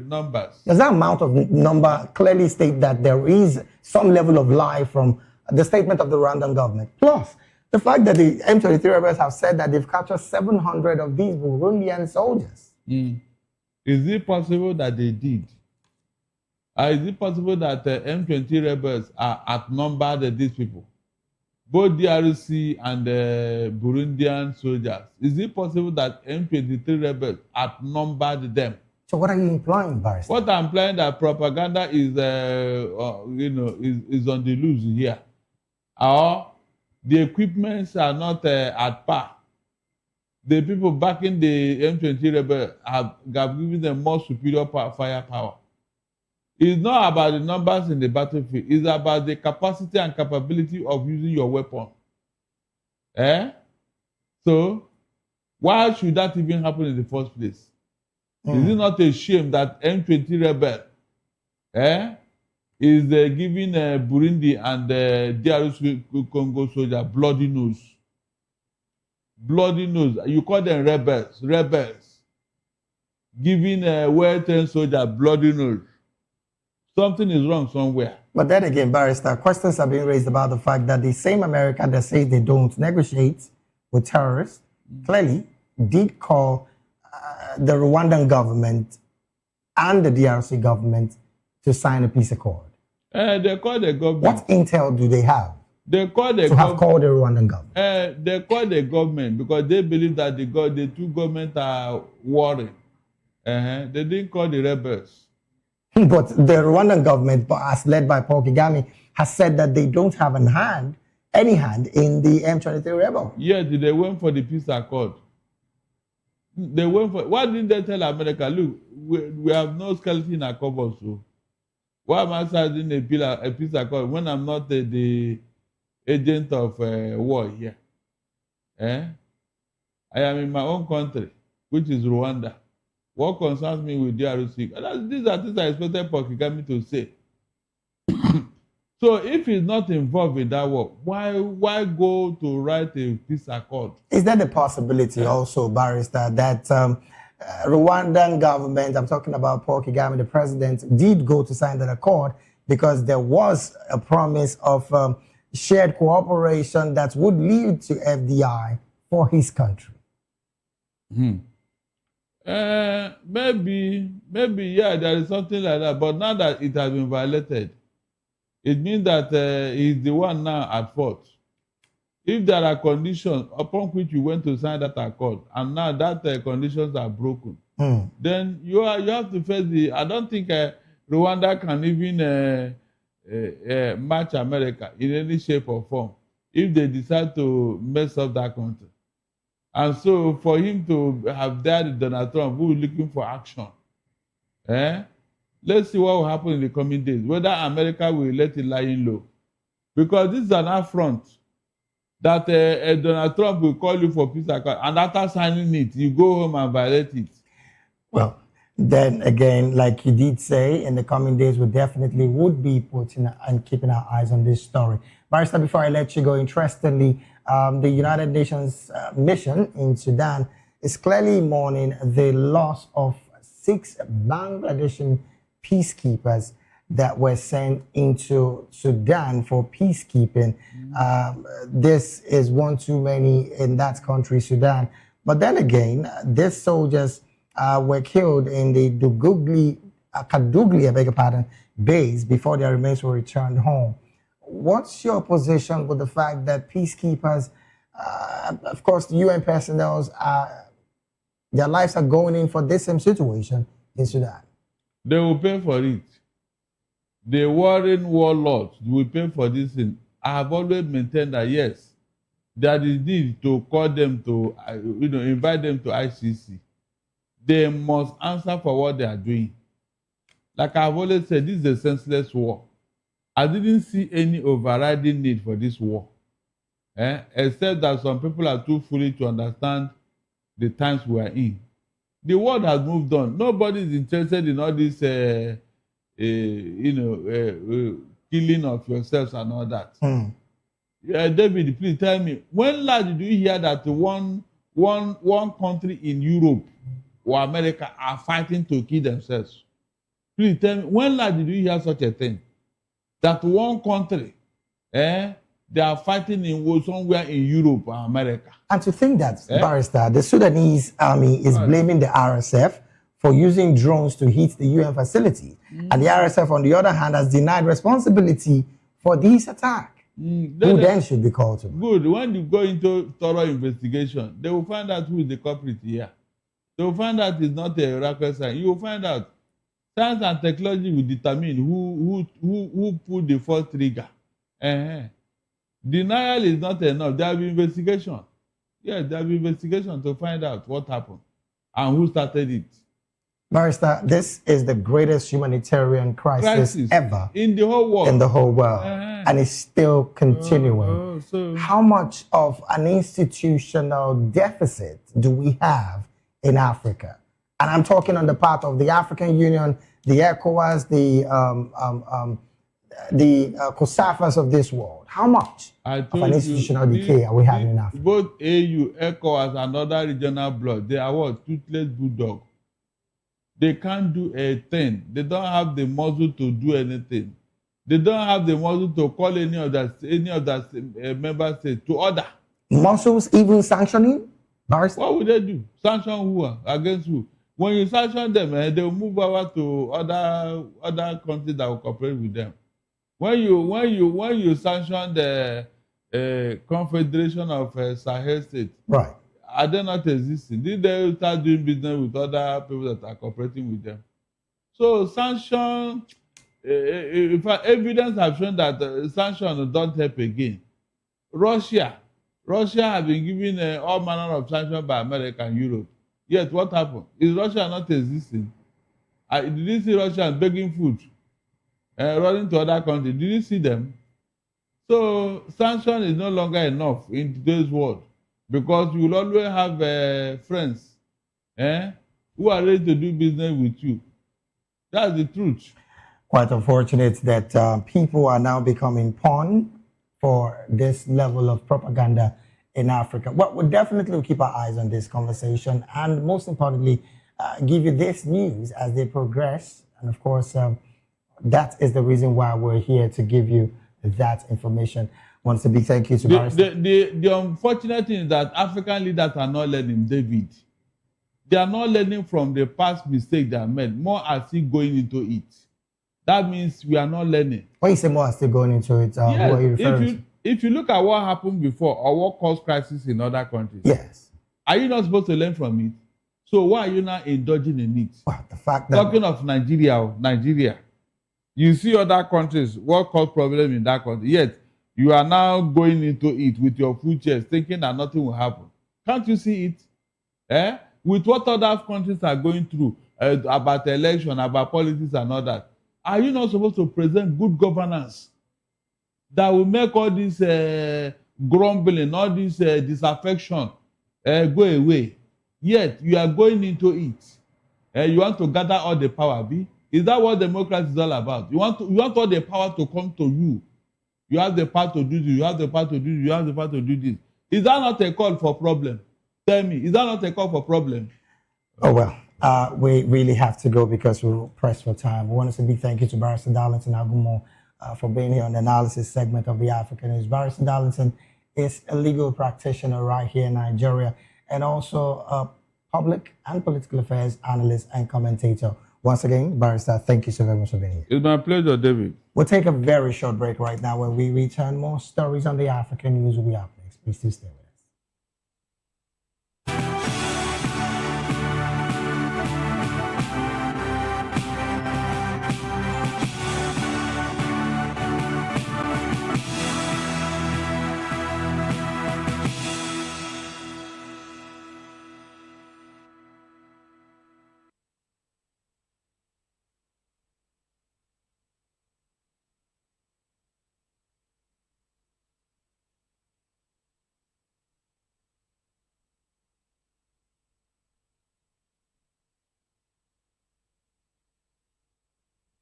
[SPEAKER 11] numbers?
[SPEAKER 3] Does that amount of number clearly state that there is some level of lie from the statement of the Rwandan government? Plus, the fact that the M23 rebels have said that they've captured 700 of these Burundian soldiers.
[SPEAKER 11] Is it possible that they did? Is it possible that M23 rebels are outnumbered these people? both DRC and Burundian soldiers. Is it possible that M23 rebels outnumbered them?
[SPEAKER 3] So what are you implying, Barrister?
[SPEAKER 11] What I'm implying that propaganda is, is on the loose here. Or the equipments are not at par. The people backing the M23 rebels have given them more superior firepower. It's not about the numbers in the battlefield. It's about the capacity and capability of using your weapon. So, why should that even happen in the first place? Is it not a shame that M23 rebel is giving Burundi and DRC Congo soldier bloody nose? Bloody nose. You call them rebels. Giving a well-trained soldier bloody nose. Something is wrong somewhere.
[SPEAKER 3] But then again, Barrister, questions are being raised about the fact that the same America that says they don't negotiate with terrorists clearly did call the Rwandan government and the DRC government to sign a peace accord.
[SPEAKER 11] They call the government.
[SPEAKER 3] What intel do they have?
[SPEAKER 11] They call the
[SPEAKER 3] have called the Rwandan government.
[SPEAKER 11] They call the government because they believe that the two governments are warring. They didn't call the rebels.
[SPEAKER 3] But the Rwandan government, as led by Paul Kagame, has said that they don't have any hand in the M23 rebel.
[SPEAKER 11] Yeah, they went for the peace accord. They went for. Why didn't they tell America, look, we have no skeleton in our cupboard, so why am I signing a peace accord when I'm not the agent of war here? I am in my own country, which is Rwanda. What concerns me with DRC? These are things I expected Paul Kagame to say. So if he's not involved in that war, why go to write a peace accord?
[SPEAKER 3] Is there the possibility also, Barrister, that Rwandan government, I'm talking about Paul Kagame, the president, did go to sign that accord because there was a promise of shared cooperation that would lead to FDI for his country?
[SPEAKER 11] Maybe, yeah, there is something like that. But now that it has been violated, it means that he's the one now at fault. If there are conditions upon which you went to sign that accord, and now that conditions are broken, then you have to face the. I don't think Rwanda can even match America in any shape or form if they decide to mess up that country. And so, for him to have dared Donald Trump, who is looking for action, let's see what will happen in the coming days. Whether America will let it lie in low, because this is an affront that Donald Trump will call you for peace accord, and after signing it, you go home and violate it.
[SPEAKER 3] Well, then again, like you did say, in the coming days, we definitely would be putting and keeping our eyes on this story. Barrister, before I let you go, interestingly, the United Nations mission in Sudan is clearly mourning the loss of 6 Bangladeshi peacekeepers that were sent into Sudan for peacekeeping. This is one too many in that country, Sudan. But then again, these soldiers were killed in the Kadugli, I beg your pardon, base before their remains were returned home. What's your position with the fact that peacekeepers, of course, the UN personnel, their lives are going in for this same situation in Sudan?
[SPEAKER 11] They will pay for it. The warring warlords will pay for this thing. I have always maintained that yes, there is need to call them to, invite them to ICC. They must answer for what they are doing. Like I've always said, this is a senseless war. I didn't see any overriding need for this war, except that some people are too foolish to understand the times we are in. The world has moved on. Nobody is interested in all this, killing of yourselves and all that. David, please tell me, when last did you hear that one country in Europe or America are fighting to kill themselves? Please tell me, when last did you hear such a thing? That one country, they are fighting in somewhere in Europe or America.
[SPEAKER 3] And to think that, Barrister, the Sudanese army is blaming the RSF for using drones to hit the UN facility. And the RSF, on the other hand, has denied responsibility for this attack. Who then should be called to?
[SPEAKER 11] Good. When you go into thorough investigation, they will find out who is the culprit here. They will find out it's not a rocket science. You will find out. Science and technology will determine who pulled the first trigger. Denial is not enough. There will be investigation. Yes, there will be investigation to find out what happened and who started it.
[SPEAKER 3] Barrister, this is the greatest humanitarian crisis ever
[SPEAKER 11] in the whole world.
[SPEAKER 3] In the whole world, and it's still continuing.
[SPEAKER 11] So
[SPEAKER 3] how much of an institutional deficit do we have in Africa? And I'm talking on the part of the African Union, the Ecowas, the COSAFAs of this world. How much of an institutional decay are we having in Africa?
[SPEAKER 11] Both AU, Ecowas, and other regional blocs, they are what? Toothless bulldog. They can't do a thing. They don't have the muscle to do anything. They don't have the muscle to call any of the member states to order.
[SPEAKER 3] Muscles even sanctioning? Barrister?
[SPEAKER 11] What would they do? Sanction who? Against who? When you sanction them, they will move over to other countries that will cooperate with them. When you sanction the Confederation of Sahel States,
[SPEAKER 3] right?
[SPEAKER 11] Are they not existing? Did they start doing business with other people that are cooperating with them? So sanction, if evidence have shown that sanctions don't help again. Russia has been given all manner of sanctions by America and Europe. Yet what happened? Is Russia not existing? Did you see Russia begging food, running to other countries? Did you see them? So sanction is no longer enough in today's world. Because you will always have friends who are ready to do business with you. That's the truth.
[SPEAKER 3] Quite unfortunate that people are now becoming pawn for this level of propaganda in Africa. Well, we'll definitely keep our eyes on this conversation and most importantly, give you this news as they progress. And of course, that is the reason why we're here to give you that information. Wants a big thank you to Barrister.
[SPEAKER 11] The unfortunate thing is that African leaders are not learning, David. They are not learning from the past mistakes they have made. More are still going into it. That means we are not learning.
[SPEAKER 3] When you say more are still going into it,
[SPEAKER 11] yes,
[SPEAKER 3] what are you referring to?
[SPEAKER 11] If you look at what happened before or what caused crisis in other countries,
[SPEAKER 3] yes,
[SPEAKER 11] are you not supposed to learn from it? So why are you now indulging in it?
[SPEAKER 3] Well, the fact that
[SPEAKER 11] talking of Nigeria, you see other countries, what caused problem in that country, yet you are now going into it with your full chest, thinking that nothing will happen. Can't you see it? With what other countries are going through about election, about politics and all that, are you not supposed to present good governance that will make all this grumbling, all this disaffection go away? Yet you are going into it. You want to gather all the power, B? Is that what democracy is all about? You want all the power to come to you. You have the power to do this, you have the power to do this, you have the power to do this. Is that not a call for problem? Tell me, is that not a call for problem?
[SPEAKER 3] Oh, well, we really have to go because we're pressed for time. We want to say a big thank you to Barrister Darlington Agumo for being here on the analysis segment of the African News. Barrister Darlington is a legal practitioner right here in Nigeria and also a public and political affairs analyst and commentator. Once again, Barrister, thank you so very much for being here.
[SPEAKER 11] It's my pleasure, David.
[SPEAKER 3] We'll take a very short break right now. When we return, more stories on the African News will be up next. Please do stay with us.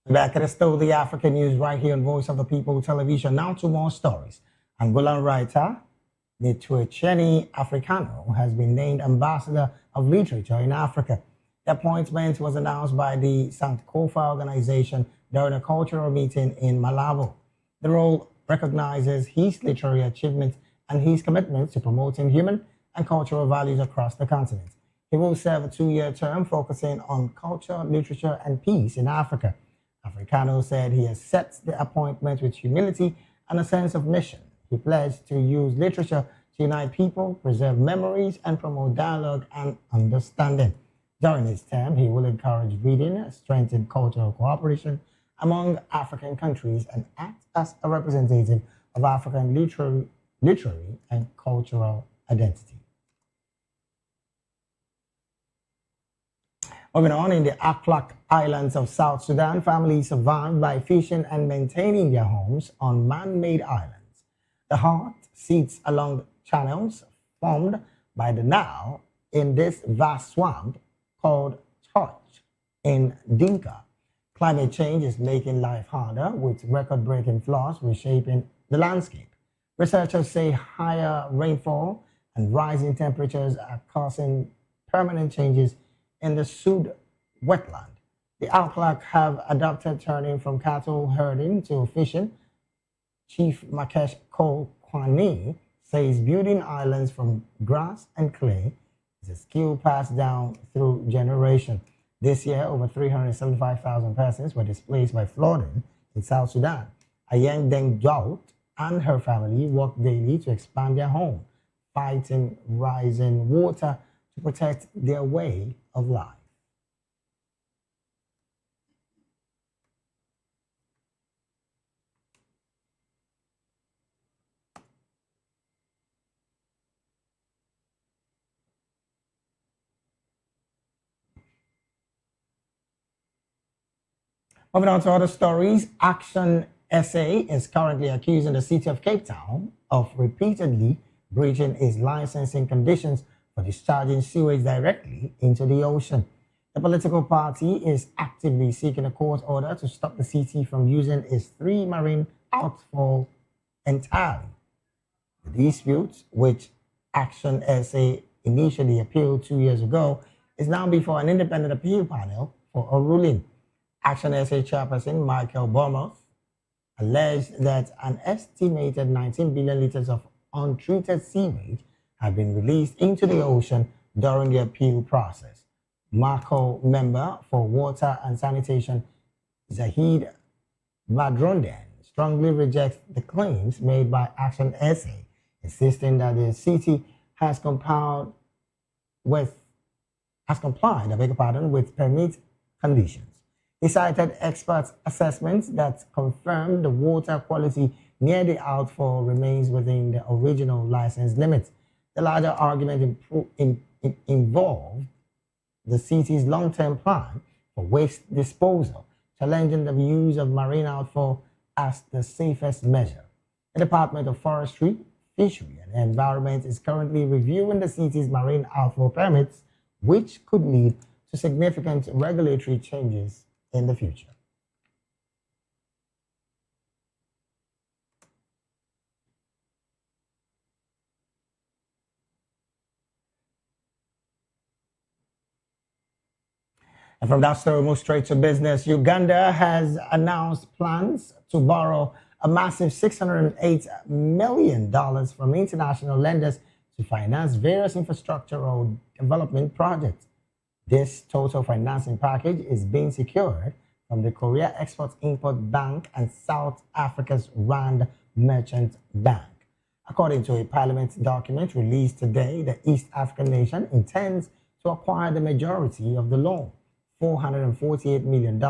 [SPEAKER 3] Back at the Still the African News right here on Voice of the People Television. Now to more stories. Angolan writer Nitwecheni Africano has been named Ambassador of Literature in Africa. The appointment was announced by the Sankofa organization during a cultural meeting in Malabo. The role recognizes his literary achievements and his commitment to promoting human and cultural values across the continent. He will serve a 2-year term focusing on culture, literature, and peace in Africa. Africano said he accepts the appointment with humility and a sense of mission. He pledged to use literature to unite people, preserve memories, and promote dialogue and understanding. During his term, he will encourage reading, strengthen cultural cooperation among African countries, and act as a representative of African literary and cultural identity. Moving on, in the Aklak Islands of South Sudan, families survived by fishing and maintaining their homes on man-made islands. The heart sits along channels formed by the Nile in this vast swamp called Church in Dinka. Climate change is making life harder, with record-breaking floods reshaping the landscape. Researchers say higher rainfall and rising temperatures are causing permanent changes in the Sud wetland. The Aklak have adopted turning from cattle herding to fishing. Chief Makesh Kwani says building islands from grass and clay is a skill passed down through generations. This year, over 375,000 persons were displaced by flooding in South Sudan. Ayeng Deng Jout and her family work daily to expand their home, fighting rising water to protect their way of life. Moving on to other stories, Action SA is currently accusing the city of Cape Town of repeatedly breaching its licensing conditions for discharging sewage directly into the ocean. The political party is actively seeking a court order to stop the city from using its 3 marine outfall entirely. The dispute, which Action SA initially appealed 2 years ago, is now before an independent appeal panel for a ruling. Action SA chairperson Michael Bournemouth alleged that an estimated 19 billion liters of untreated sewage have been released into the ocean during the appeal process. Marco member for Water and Sanitation Zahid Badronden strongly rejects the claims made by Action SA, insisting that the city has complied with permit conditions. He cited experts' assessments that confirmed the water quality near the outfall remains within the original license limits. The larger argument involved the city's long-term plan for waste disposal, challenging the use of marine outfall as the safest measure. The Department of Forestry, Fishery and Environment is currently reviewing the city's marine outfall permits, which could lead to significant regulatory changes in the future. And from that story, we move straight to business. Uganda has announced plans to borrow a massive $608 million from international lenders to finance various infrastructural development projects. This total financing package is being secured from the Korea Export-Import Bank and South Africa's Rand Merchant Bank. According to a parliament document released today, the East African nation intends to acquire the majority of the loan, $448 million,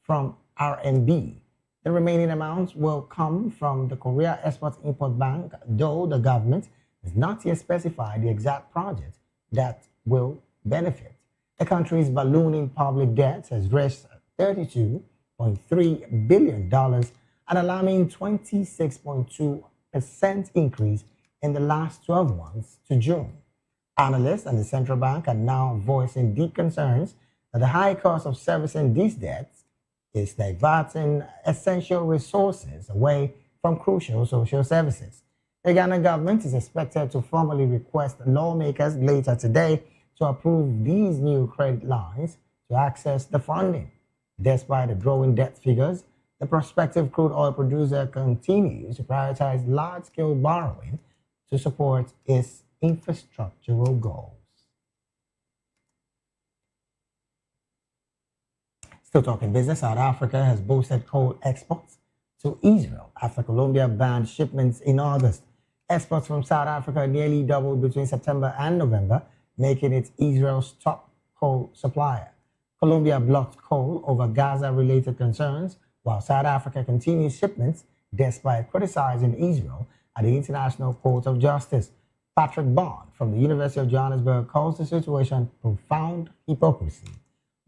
[SPEAKER 3] from RMB. The remaining amounts will come from the Korea Export-Import Bank, though the government has not yet specified the exact project that will benefit. The country's ballooning public debt has reached $32.3 billion, an alarming 26.2% increase in the last 12 months to June. Analysts and the central bank are now voicing deep concerns that the high cost of servicing these debts is diverting essential resources away from crucial social services. The Ghana government is expected to formally request lawmakers later today to approve these new credit lines to access the funding. Despite the growing debt figures, the prospective crude oil producer continues to prioritize large-scale borrowing to support its infrastructural goals. Still talking business, South Africa has boosted coal exports to Israel after Colombia banned shipments in August. Exports from South Africa nearly doubled between September and November, making it Israel's top coal supplier. Colombia blocked coal over Gaza-related concerns, while South Africa continues shipments despite criticizing Israel at the International Court of Justice. Patrick Bond from the University of Johannesburg calls the situation profound hypocrisy.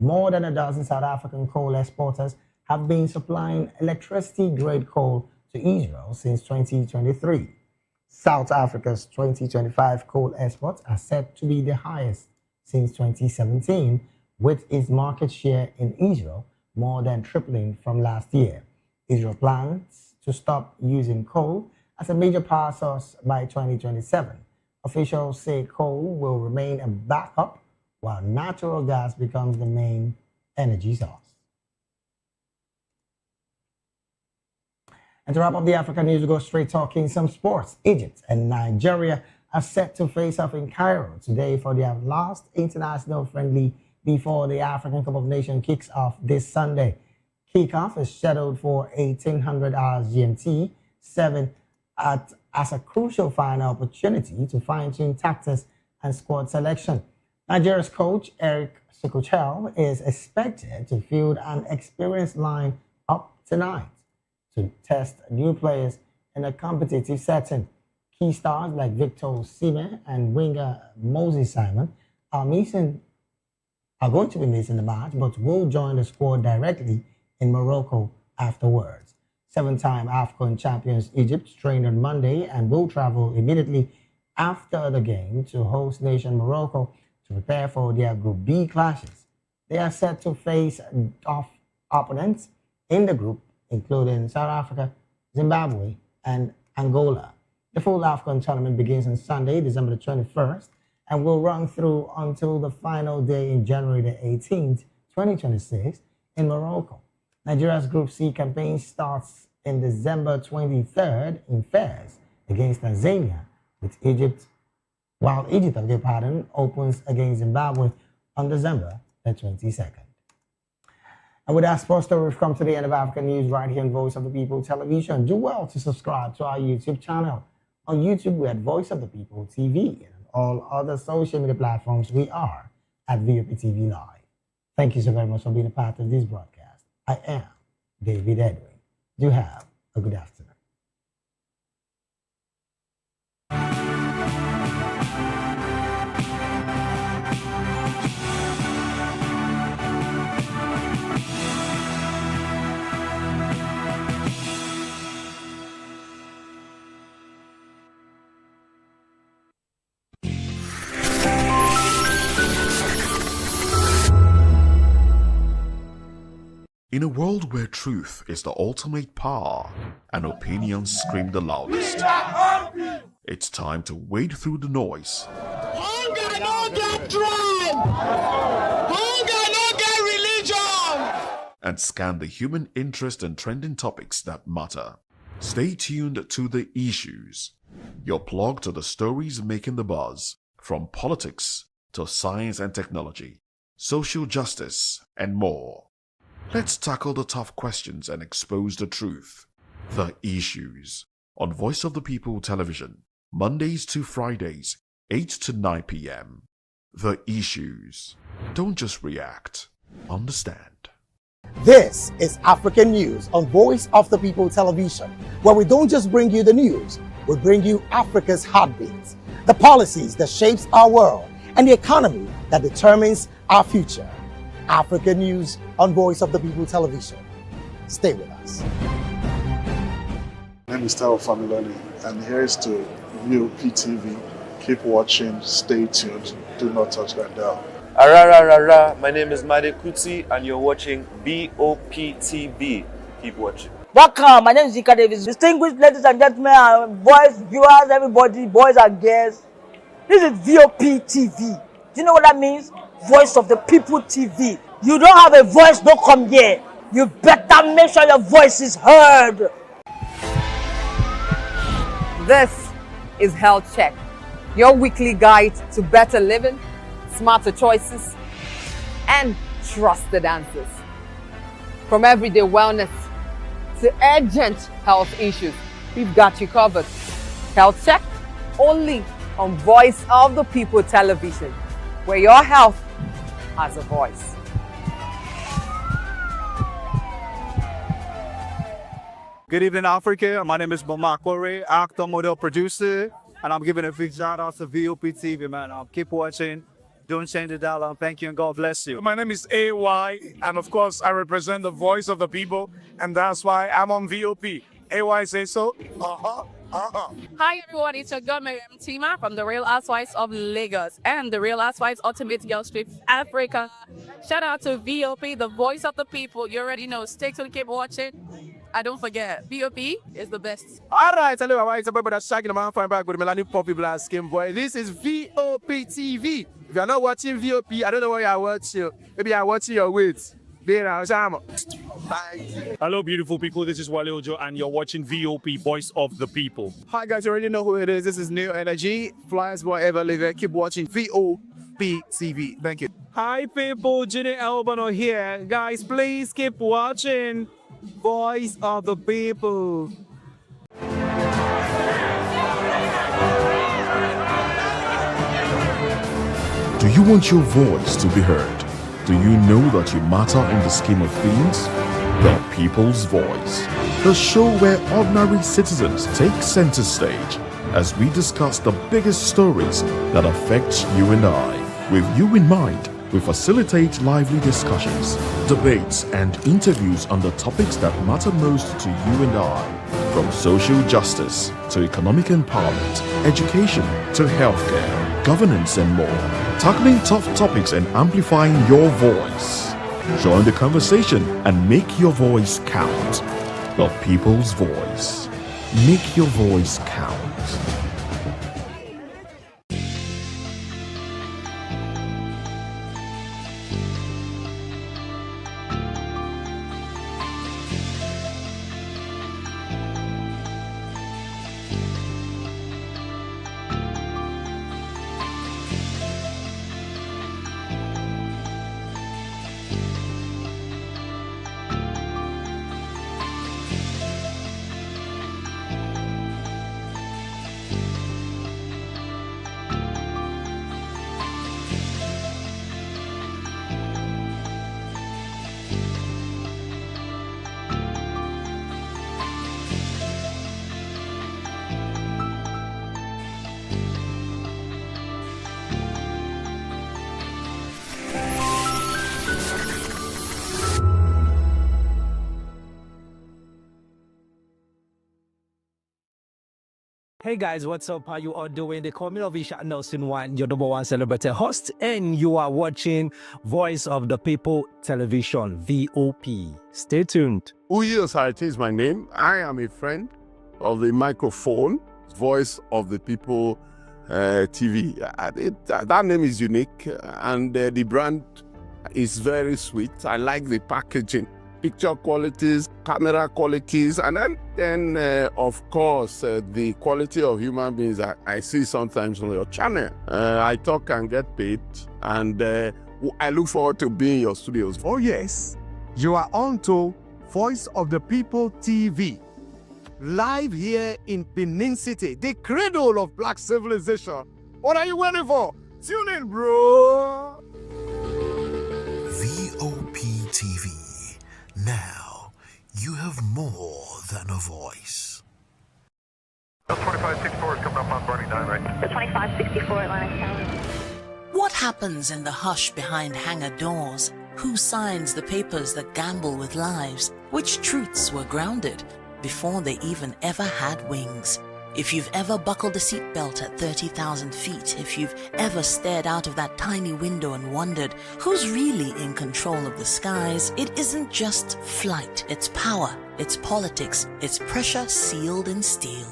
[SPEAKER 3] More than a dozen South African coal exporters have been supplying electricity-grade coal to Israel since 2023. South Africa's 2025 coal exports are set to be the highest since 2017, with its market share in Israel more than tripling from last year. Israel plans to stop using coal as a major power source by 2027. Officials say coal will remain a backup while natural gas becomes the main energy source. And to wrap up the African news, we go straight talking some sports. Egypt and Nigeria are set to face off in Cairo today for their last international friendly before the African Cup of Nations kicks off this Sunday. Kickoff is scheduled for 1800 hours GMT, 7 as a crucial final opportunity to fine-tune tactics and squad selection. Nigeria's coach, Eric Sikochel, is expected to field an experienced line up tonight to test new players in a competitive setting. Key stars like Victor Osimhen and winger Moses Simon are going to be missing the match, but will join the squad directly in Morocco afterwards. Seven-time AFCON champions Egypt trained on Monday and will travel immediately after the game to host nation Morocco to prepare for their Group B clashes. They are set to face off opponents in the group, including South Africa, Zimbabwe, and Angola. The full AFCON tournament begins on Sunday, December the 21st, and will run through until the final day in January the 18th, 2026, in Morocco. Nigeria's Group C campaign starts in December 23rd in Fez against Tanzania, with Egypt, while Egypt, opens against Zimbabwe on December the 22nd. And with that sports story, we've come to the end of African News right here on Voice of the People Television. Do well to subscribe to our YouTube channel. On YouTube, we're at Voice of the People TV, and on all other social media platforms, we are at VOP TV Live. Thank you so very much for being a part of this broadcast. I am David Edwin. Do have a good afternoon.
[SPEAKER 6] In a world where truth is the ultimate power and opinions scream the loudest, it's time to wade through the noise.
[SPEAKER 12] Hunger no get tribe! Hunger no get religion!
[SPEAKER 6] And scan the human interest and trending topics that matter. Stay tuned to The Issues, your plug to the stories making the buzz, from politics to science and technology, social justice, and more. Let's tackle the tough questions and expose the truth. The Issues on Voice of the People Television, Mondays to Fridays, 8 to 9 p.m. The Issues. Don't just react, understand.
[SPEAKER 13] This is African News on Voice of the People Television, where we don't just bring you the news, we bring you Africa's heartbeats, the policies that shapes our world, and the economy that determines our future. African News on Voice of the People Television. Stay with us.
[SPEAKER 14] My name is Taro Familoni, and here's to VOP TV. Keep watching, stay tuned, do not touch that dial.
[SPEAKER 15] My name is Made Kuti, and you're watching VOP TV. Keep watching.
[SPEAKER 16] Welcome, my name is Ika Davis. Distinguished ladies and gentlemen, boys, viewers, everybody, boys and girls. This is VOP TV. Do you know what that means? Voice of the People TV. You don't have a voice, don't come here. You better make sure your voice is heard.
[SPEAKER 17] This is Health Check, your weekly guide to better living, smarter choices, and trusted answers. From everyday wellness to urgent health issues, we've got you covered. Health Check, only on Voice of the People Television, where your health has a voice.
[SPEAKER 18] Good evening, Africa. My name is Mamakore, actor, model, producer, and I'm giving a big shout out to VOP TV, man. Keep watching. Don't change the dial. Thank you and God bless you.
[SPEAKER 19] My name is AY, and of course, I represent the voice of the people, and that's why I'm on VOP. AY say so.
[SPEAKER 20] Hi everyone, it's your girl Miriam Tima from the Real Housewives of Lagos and the Real Housewives Ultimate Girls Trip Africa. Shout out to VOP, the voice of the people. You already know. Stay tuned, keep watching. And don't forget, VOP is the best.
[SPEAKER 21] Alright, hello, it's about that shaking the man fine back with Melanie Poppy Black Skin Boy. This is VOP TV. If you're not watching VOP, I don't know why you're watching. Maybe you're watching your weight. Bye.
[SPEAKER 19] Hello, beautiful people. This is Wale Ojo, and you're watching VOP, Voice of the People.
[SPEAKER 21] Hi, guys. You already know who it is. This is New Energy. Flyers, whatever, live it. Keep watching VOP TV. Thank you.
[SPEAKER 19] Hi, people. Jenny Albano here. Guys, please keep watching Voice of the People.
[SPEAKER 22] Do you want your voice to be heard? Do you know that you matter in the scheme of things? The People's Voice, the show where ordinary citizens take center stage as we discuss the biggest stories that affect you and I. With you in mind, we facilitate lively discussions, debates, and interviews on the topics that matter most to you and I. From social justice to economic empowerment, education to healthcare, governance, and more. Tackling tough topics and amplifying your voice. Join the conversation and make your voice count. The People's Voice. Make your voice count.
[SPEAKER 23] Hey guys, what's up? How you all doing? They call me Ovisha Nelson One, your number one celebrity host, and you are watching Voice of the People Television, VOP. Stay tuned.
[SPEAKER 24] Uyosite is my name. I am a friend of the microphone, Voice of the People TV. That name is unique, and the brand is very sweet. I like the packaging. Picture qualities, camera qualities, and then of course, the quality of human beings that I see sometimes on your channel. I talk and get paid, and I look forward to being in your studios.
[SPEAKER 25] Oh yes, you are on to Voice of the People TV, live here in Benin City, the cradle of black civilization. What are you waiting for? Tune in, bro.
[SPEAKER 2] VOP TV. Now, you have more than a voice.
[SPEAKER 9] 2564 is coming up on Bunny 9, right?
[SPEAKER 10] The 2564 Atlantic Tower.
[SPEAKER 1] What happens in the hush behind hangar doors? Who signs the papers that gamble with lives? Which truths were grounded before they even ever had wings? If you've ever buckled a seatbelt at 30,000 feet, if you've ever stared out of that tiny window and wondered who's really in control of the skies, it isn't just flight, it's power, it's politics, it's pressure sealed in steel.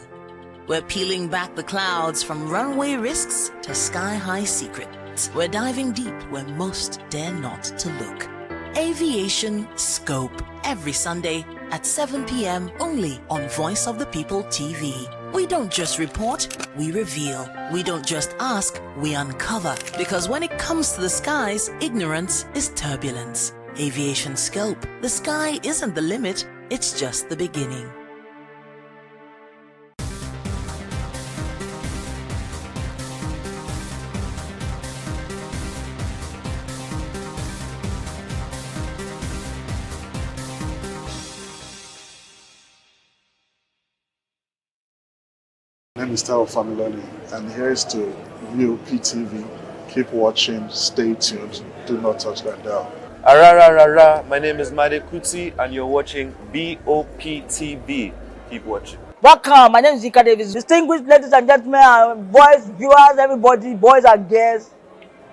[SPEAKER 1] We're peeling back the clouds from runway risks to sky-high secrets. We're diving deep where most dare not to look. Aviation Scope, every Sunday at 7 p.m. only on Voice of the People TV. We don't just report, we reveal. We don't just ask, we uncover. Because when it comes to the skies, ignorance is turbulence. Aviation Scope, the sky isn't the limit, It's just the beginning.
[SPEAKER 14] My name is Taro Familoni, and here's to VOP TV. Keep watching, stay tuned, do not touch that dial.
[SPEAKER 15] Arararara, my name is Made Kuti and you're watching BOP TV. Keep watching.
[SPEAKER 16] Welcome, my name is Zika Davis. Distinguished ladies and gentlemen, boys, viewers, everybody, boys and girls.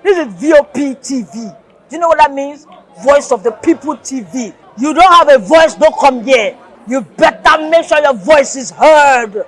[SPEAKER 16] This is VOP TV. Do you know what that means? Voice of the People TV. You don't have a voice, don't come here. You better make sure your voice is heard.